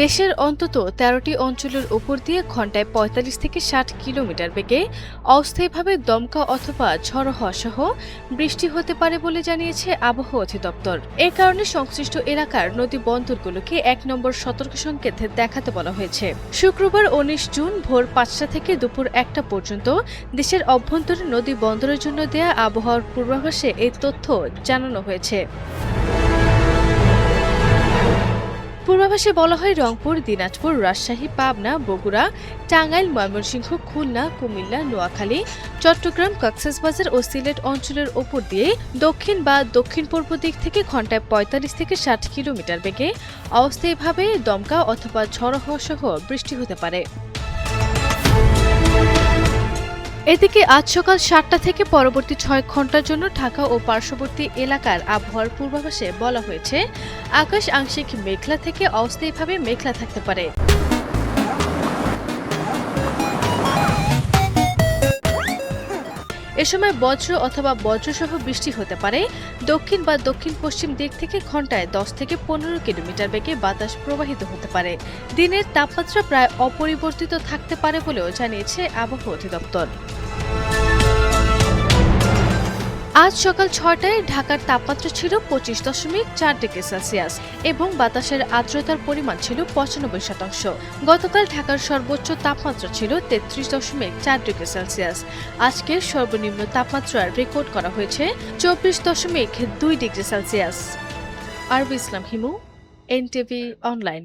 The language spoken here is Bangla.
দেশের অন্তত ১৩টি অঞ্চলের উপর দিয়ে ঘণ্টায় ৪৫ থেকে ৬০ কিলোমিটার বেগে অস্থায়ীভাবে দমকা অথবা ঝড়ো হওয়া সহ বৃষ্টি হতে পারে বলে জানিয়েছে আবহাওয়া অধিদপ্তর। এ কারণে সংশ্লিষ্ট এলাকার নদী বন্দরগুলোকে ১ নম্বর সতর্ক সংকেত দেখাতে বলা হয়েছে। শুক্রবার ১৯ জুন ভোর ৫টা থেকে দুপুর ১টা পর্যন্ত দেশের অভ্যন্তরীণ নদী বন্দরের জন্য দেয়া আবহাওয়ার পূর্বাভাসে এই তথ্য জানানো হয়েছে। পূর্বাভাসে বলা হয়, রংপুর, দিনাজপুর, রাজশাহী, পাবনা, বগুড়া, টাঙ্গাইল, ময়মনসিংহ, খুলনা, কুমিল্লা, নোয়াখালী, চট্টগ্রাম, কক্সবাজার ও সিলেট অঞ্চলের ওপর দিয়ে দক্ষিণ বা দক্ষিণ-পূর্ব দিক থেকে ঘণ্টায় ৪৫ থেকে ৬০ কিলোমিটার বেগে অস্থায়ীভাবে দমকা অথবা ঝড়ো হওয়া সহ বৃষ্টি হতে পারে। এদিকে আজ সকাল ৭টা থেকে পরবর্তী ৬ ঘণ্টার জন্য ঢাকা ও পার্শ্ববর্তী এলাকার আবহাওয়ার পূর্বাভাসে বলা হয়েছে, আকাশ আংশিক মেঘলা থেকে অস্থায়ীভাবে মেঘলা থাকতে পারে। এ সময় বজ্র অথবা বজ্রসহ বৃষ্টি হতে পারে। দক্ষিণ বা দক্ষিণ পশ্চিম দিক থেকে ঘণ্টায় ১০ থেকে ১৫ কিলোমিটার বেগে বাতাস প্রবাহিত হতে পারে। দিনের তাপমাত্রা প্রায় অপরিবর্তিত থাকতে পারে বলেও জানিয়েছে আবহাওয়া অধিদপ্তর। আজ সকাল ৬টায় ঢাকার তাপমাত্রা ছিল ২৫.৪ ডিগ্রি সেলসিয়াস এবং বাতাসের আর্দ্রতার পরিমাণ ছিল ৯৫%। গতকাল ঢাকার সর্বোচ্চ তাপমাত্রা ছিল ৩৩.৪ ডিগ্রি সেলসিয়াস। আজকের সর্বনিম্ন তাপমাত্রার রেকর্ড করা হয়েছে ২৪.২ ডিগ্রি সেলসিয়াস। আরবি ইসলাম হিমু, এনটিভি অনলাইন।